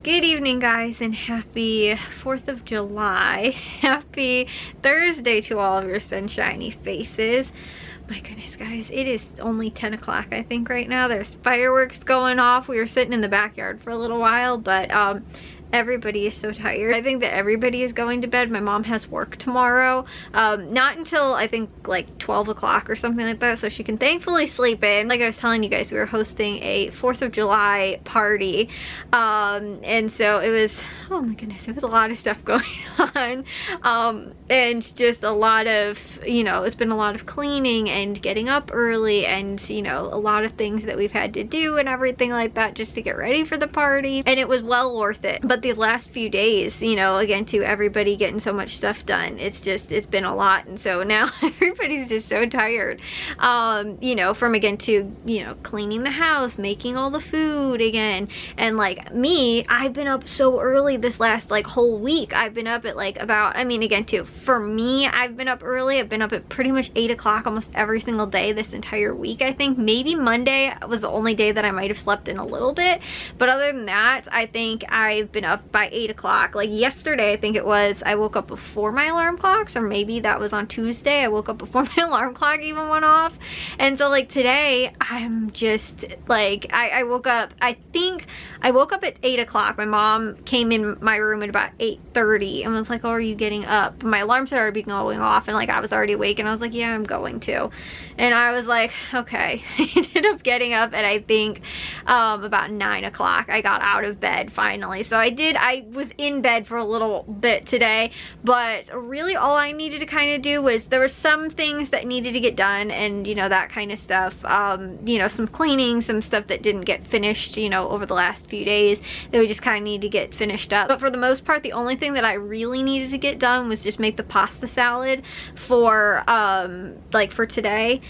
Good evening, guys, and happy 4th of July. Happy Thursday to all of your sunshiny faces. My goodness, guys, it is only 10 o'clock, I think, right now. There's fireworks going off. We were sitting in the backyard for a little while, but everybody is so tired. I think that everybody is going to bed. My mom has work tomorrow. Not until I think like 12 o'clock or something like that, so she can thankfully sleep in. Like I was telling you guys, we were hosting a 4th of July party. And so it was, oh my goodness, it was a lot of stuff going on. And just a lot of, you know, it's been a lot of cleaning and getting up early and, you know, a lot of things that we've had to do and everything like that just to get ready for the party. And it was well worth it. But these last few days, you know, again, to everybody getting so much stuff done, it's been a lot. And so now everybody's just so tired, you know, from again to, you know, cleaning the house, making all the food again. And like me, I've been up so early this last like whole week. I've been up at like about, I mean, again too, for me, I've been up early. I've been up at pretty much 8 o'clock almost every single day this entire week. I think maybe Monday was the only day that I might have slept in a little bit, but other than that, I think I've been up by 8 o'clock. Like yesterday, I think it was, I woke up before my alarm clocks, or maybe that was on Tuesday. I woke up before my alarm clock even went off. And so like today, I'm just like, I woke up, I think I woke up at 8 o'clock. My mom came in my room at about 8:30 and was like, oh, are you getting up? My alarm started be going off and like I was already awake and I was like, yeah, I'm going to. And I was like, okay. I ended up getting up at I think about 9 o'clock. I got out of bed finally. So I was in bed for a little bit today, but really all I needed to kind of do was, there were some things that needed to get done and, you know, that kind of stuff. You know, some cleaning, some stuff that didn't get finished, you know, over the last few days that we just kind of need to get finished up. But for the most part, the only thing that I really needed to get done was just make the pasta salad for like for today.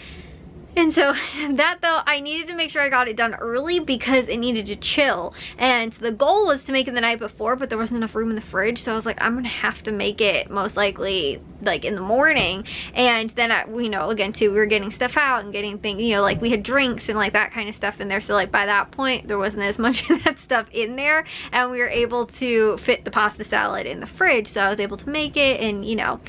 And so that though, I needed to make sure I got it done early because it needed to chill. And the goal was to make it the night before, but there wasn't enough room in the fridge. So I was like, I'm gonna have to make it most likely like in the morning. And then you know, again too, we were getting stuff out and getting things, you know, like we had drinks and like that kind of stuff in there. So like by that point, there wasn't as much of that stuff in there. And we were able to fit the pasta salad in the fridge. So I was able to make it and, you know,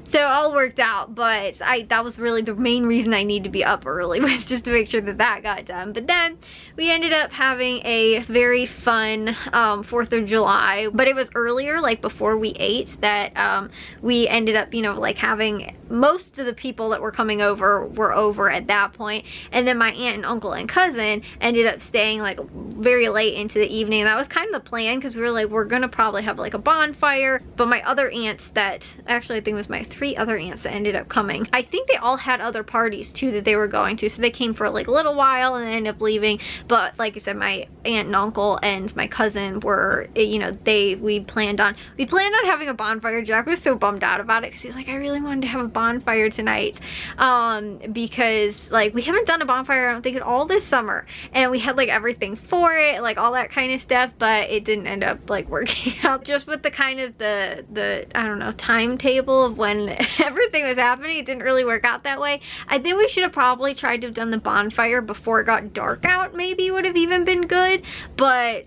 so it all worked out, but that was really the main reason I need to be up early, was just to make sure that that got done. But then we ended up having a very fun 4th of July, but it was earlier, like before we ate, that we ended up, you know, like having most of the people that were coming over were over at that point. And then my aunt and uncle and cousin ended up staying like very late into the evening. And that was kind of the plan because we were like, we're gonna probably have like a bonfire. But my other aunts that, actually I think it was my 3 other aunts that ended up coming, I think they all had other parties too that they were going to, so they came for like a little while and then ended up leaving. But like I said, my aunt and uncle and my cousin were, you know, we planned on having a bonfire. Jack was so bummed out about it because he was like, I really wanted to have a bonfire tonight, because like we haven't done a bonfire I don't think at all this summer, and we had like everything for it, like all that kind of stuff, but it didn't end up like working out just with the kind of the I don't know, timetable of when everything was happening. It didn't really work out that way. I think we should have probably tried to have done the bonfire before it got dark out, maybe would have even been good. But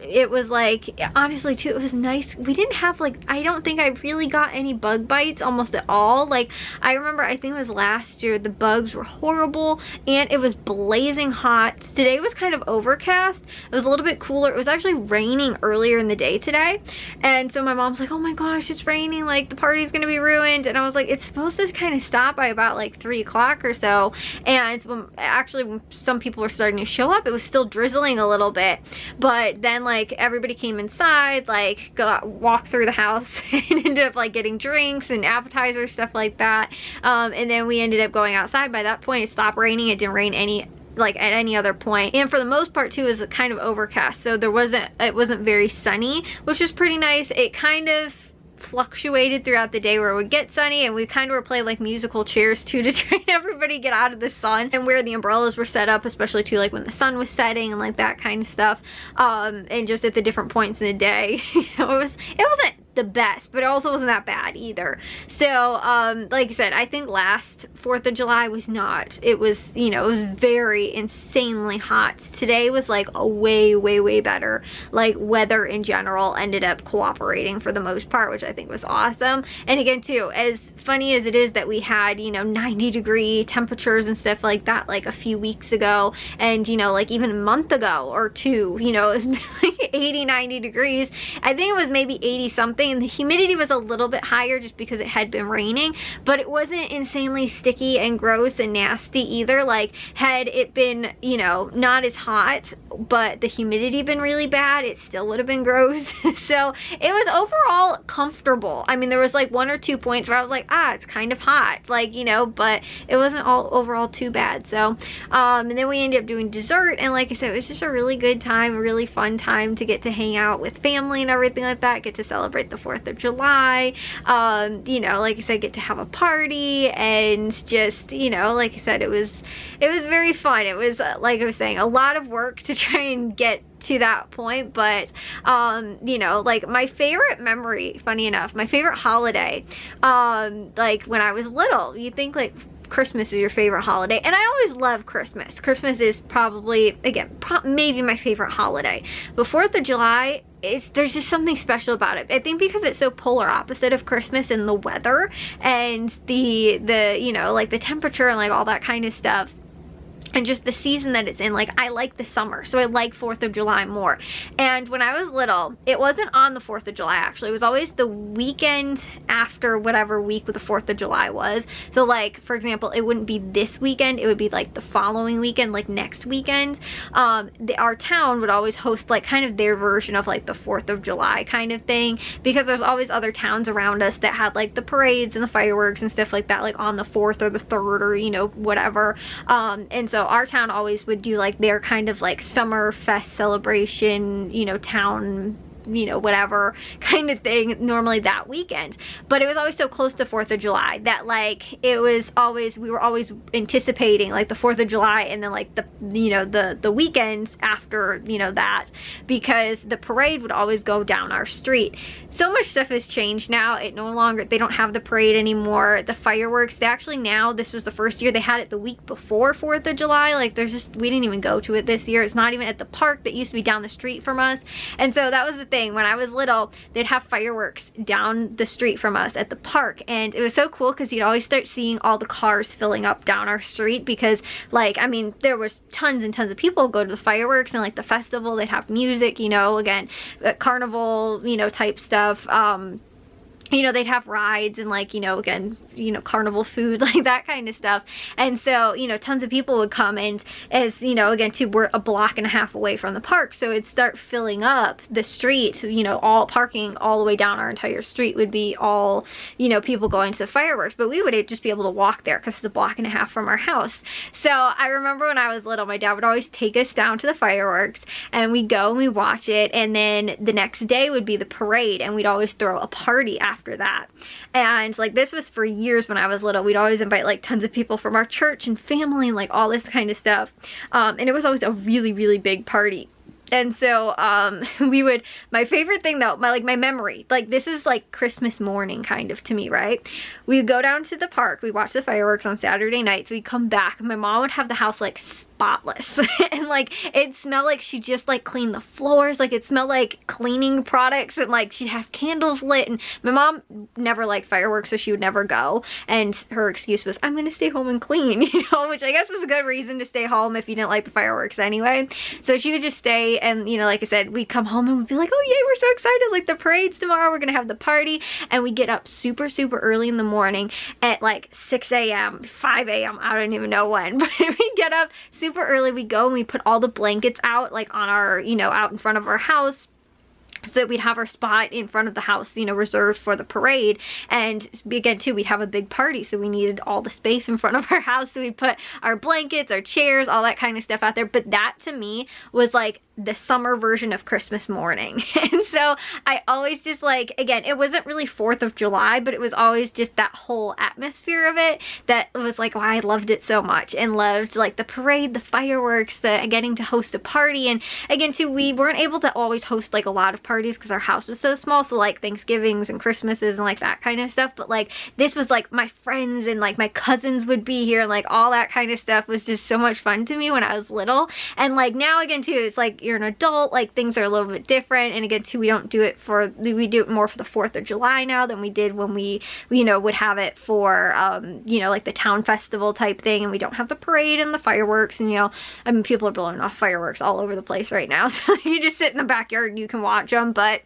it was like, honestly too, it was nice. We didn't have like, I don't think I really got any bug bites almost at all. Like I remember, I think it was last year, the bugs were horrible and it was blazing hot. Today was kind of overcast. It was a little bit cooler. It was actually raining earlier in the day today, and so my mom's like, oh my gosh, it's raining, like the party's gonna be ruined. And I was like, it's supposed to kind of stop by about like 3 o'clock or so. And when some people were starting to show up, it was still drizzling a little bit. But then like everybody came inside, like walk through the house and ended up like getting drinks and appetizers, stuff like that. And then we ended up going outside. By that point, it stopped raining. It didn't rain like at any other point, and for the most part too, it was kind of overcast, so it wasn't very sunny, which was pretty nice. It kind of fluctuated throughout the day where it would get sunny, and we kind of were playing like musical chairs too to try and everybody get out of the sun, and where the umbrellas were set up, especially too, like when the sun was setting and like that kind of stuff, and just at the different points in the day. You know, it wasn't the best, but it also wasn't that bad either. So like I said, I think last 4th of July was not. It was, you know, it was very insanely hot. Today was like a way better. Like weather in general ended up cooperating for the most part, which I think was awesome. And again too, as funny as it is that we had, you know, 90-degree temperatures and stuff like that like a few weeks ago, and you know, like even a month ago or two, you know, it was like 80-90 degrees. I think it was maybe 80 something, and the humidity was a little bit higher just because it had been raining, but it wasn't insanely sticky and gross and nasty either. Like had it been, you know, not as hot but the humidity been really bad, it still would have been gross. So it was overall comfortable. I mean, there was like 1 or 2 points where I was like, it's kind of hot, like, you know, but it wasn't all overall too bad. So and then we ended up doing dessert, and like I said, it was just a really good time, a really fun time to get to hang out with family and everything like that, get to celebrate the 4th of July, you know, like I said, get to have a party, and just, you know, like I said, it was very fun. It was like I was saying, a lot of work to try and get to that point, but you know, like my favorite memory, funny enough, my favorite holiday, like when I was little, you think like Christmas is your favorite holiday, and I always love Christmas. Christmas is probably, again, maybe my favorite holiday, but 4th of July, there's just something special about it. I think because it's so polar opposite of Christmas in the weather and the you know, like the temperature and like all that kind of stuff, and just the season that it's in. Like I like the summer, so I like 4th of July more. And when I was little, it wasn't on the 4th of July actually, it was always the weekend after whatever week the 4th of July was. So like, for example, it wouldn't be this weekend, it would be like the following weekend, like next weekend. Our town would always host like kind of their version of like the 4th of July kind of thing, because there's always other towns around us that had like the parades and the fireworks and stuff like that, like on the 4th or the 3rd or, you know, whatever. And so our town always would do like their kind of like summer fest celebration, you know, town, you know, whatever kind of thing, normally that weekend. But it was always so close to 4th of July that like it was always, we were always anticipating like the 4th of July and then like the, you know, the weekends after, you know, that, because the parade would always go down our street. So much stuff has changed now. It no longer, they don't have the parade anymore. The fireworks, they actually now, this was the first year they had it the week before 4th of July. Like there's just, we didn't even go to it this year. It's not even at the park that used to be down the street from us. And so that was the thing. When I was little, they'd have fireworks down the street from us at the park, and it was so cool because you'd always start seeing all the cars filling up down our street, because like, I mean, there was tons and tons of people go to the fireworks and like the festival. They'd have music, you know, again, carnival, you know, type stuff. You know, they'd have rides and like, you know, again, you know, carnival food, like that kind of stuff. And so, you know, tons of people would come, and as, you know, again, too, we're a block and a half away from the park, so it'd start filling up the street, you know, all parking all the way down our entire street would be all, you know, people going to the fireworks, but we would just be able to walk there because it's a block and a half from our house. So I remember when I was little, my dad would always take us down to the fireworks, and we'd go and we watch it, and then the next day would be the parade, and we'd always throw a party after that. And like, this was for years when I was little. We'd always invite like tons of people from our church and family and like all this kind of stuff, and it was always a really big party. And so we would, my favorite thing though, my memory, like this is like Christmas morning kind of to me, right? We would go down to the park, we watch the fireworks on Saturday nights, we'd come back, and my mom would have the house like spotless and like it smelled like she just like cleaned the floors, like it smelled like cleaning products, and like she'd have candles lit. And my mom never liked fireworks, so she would never go, and her excuse was, I'm gonna stay home and clean, you know, which I guess was a good reason to stay home if you didn't like the fireworks anyway. So she would just stay, and you know, like I said, we'd come home and we'd be like, oh yay, we're so excited, like the parade's tomorrow, we're gonna have the party. And we get up super early in the morning at like 6 a.m 5 a.m, I don't even know when, but we get up super early, we go and we put all the blankets out like on our, you know, out in front of our house, so that we'd have our spot in front of the house, you know, reserved for the parade. And again too, we'd have a big party, so we needed all the space in front of our house, so we'd put our blankets, our chairs, all that kind of stuff out there. But that to me was like the summer version of Christmas morning. And so I always just like, again, it wasn't really 4th of July, but it was always just that whole atmosphere of it that was like, why I loved it so much, and loved like the parade, the fireworks, the getting to host a party. And again too, we weren't able to always host like a lot of parties because our house was so small, so like Thanksgivings and Christmases and like that kind of stuff, but like this was like my friends and like my cousins would be here, and like all that kind of stuff was just so much fun to me when I was little. And like now again too, it's like you're an adult, like things are a little bit different. And again too, we do it more for the 4th of July now than we did when we you know, would have it for you know, like the town festival type thing, and we don't have the parade and the fireworks. And you know, I mean, people are blowing off fireworks all over the place right now, so you just sit in the backyard and you can watch them. But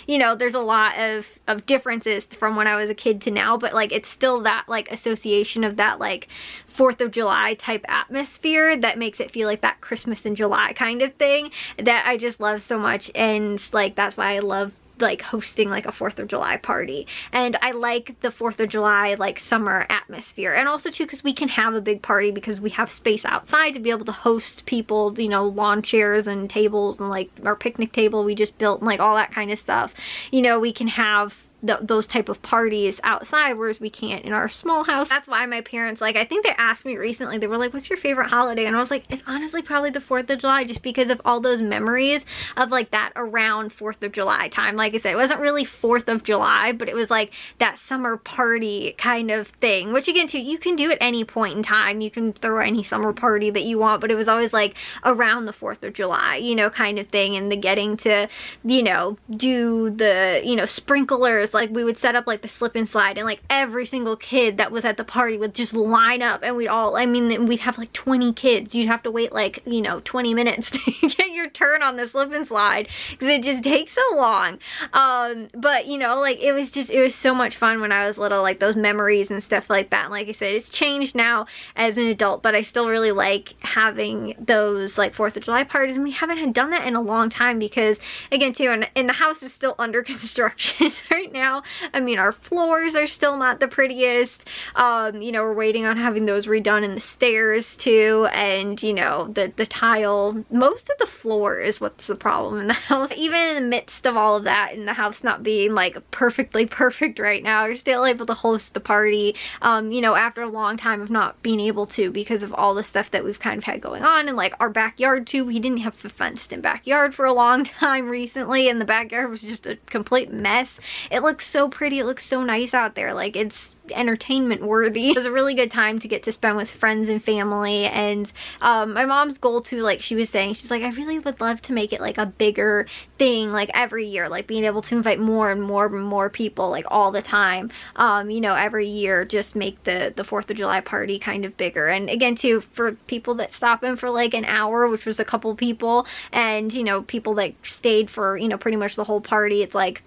you know, there's a lot of differences from when I was a kid to now, but like it's still that like association of that like 4th of July type atmosphere that makes it feel like that Christmas in July kind of thing that I just love so much. And like that's why I love like hosting like a 4th of July party. And I like the 4th of July like summer atmosphere, and also too because we can have a big party because we have space outside to be able to host people, you know, lawn chairs and tables, and like our picnic table we just built, and like all that kind of stuff. You know, we can have those type of parties outside, whereas we can't in our small house. That's why my parents, like, I think they asked me recently, they were like, what's your favorite holiday? And I was like, it's honestly probably the 4th of July, just because of all those memories of like that around 4th of July time. Like I said, it wasn't really 4th of July, but it was like that summer party kind of thing, which again too, you can do at any point in time. You can throw any summer party that you want, but it was always like around the 4th of July, you know, kind of thing. And the getting to, you know, do the, you know, sprinklers. Like we would set up like the slip and slide, and like every single kid that was at the party would just line up, and we'd all, I mean, we'd have like 20 kids. You'd have to wait like, you know, 20 minutes to get your turn on the slip and slide because it just takes so long. But you know, like it was so much fun when I was little, like those memories and stuff like that. And like I said, it's changed now as an adult, but I still really like having those like 4th of July parties, and we haven't done that in a long time because again too, and the house is still under construction right now. I mean, our floors are still not the prettiest. You know, we're waiting on having those redone in the stairs too, and you know, the tile, most of the floor is what's the problem in the house. Even in the midst of all of that, and the house not being like perfectly perfect right now, we're still able to host the party, you know, after a long time of not being able to because of all the stuff that we've kind of had going on. And like our backyard too, we didn't have a fenced in backyard for a long time recently, and the backyard was just a complete mess. It looks so pretty, it looks so nice out there, like it's entertainment worthy. It was a really good time to get to spend with friends and family. And my mom's goal too, like she was saying, she's like, I really would love to make it like a bigger thing, like every year, like being able to invite more and more and more people like all the time, you know, every year, just make the 4th of July party kind of bigger. And again too, for people that stop in for like an hour, which was a couple people, and you know, people that stayed for, you know, pretty much the whole party, it's like,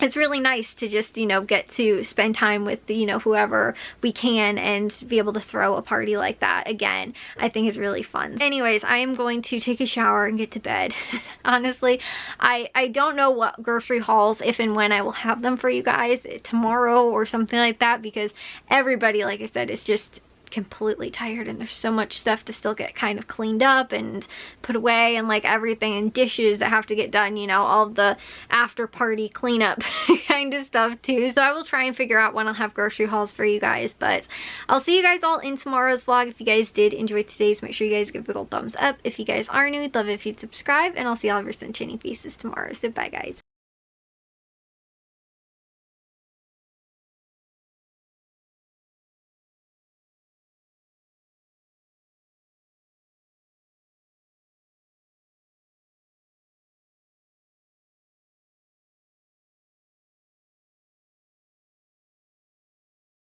it's really nice to just, you know, get to spend time with, you know, whoever we can, and be able to throw a party like that again, I think is really fun. Anyways, I am going to take a shower and get to bed. Honestly, I don't know what grocery hauls, if and when I will have them for you guys tomorrow or something like that, because everybody, like I said, is just completely tired, and there's so much stuff to still get kind of cleaned up and put away, and like everything, and dishes that have to get done, you know, all the after party cleanup kind of stuff too. So I will try and figure out when I'll have grocery hauls for you guys, but I'll see you guys all in tomorrow's vlog. If you guys did enjoy today's, make sure you guys give a big old thumbs up. If you guys are new, I'd love it if you'd subscribe, and I'll see all of your sunshiny faces tomorrow. So bye guys.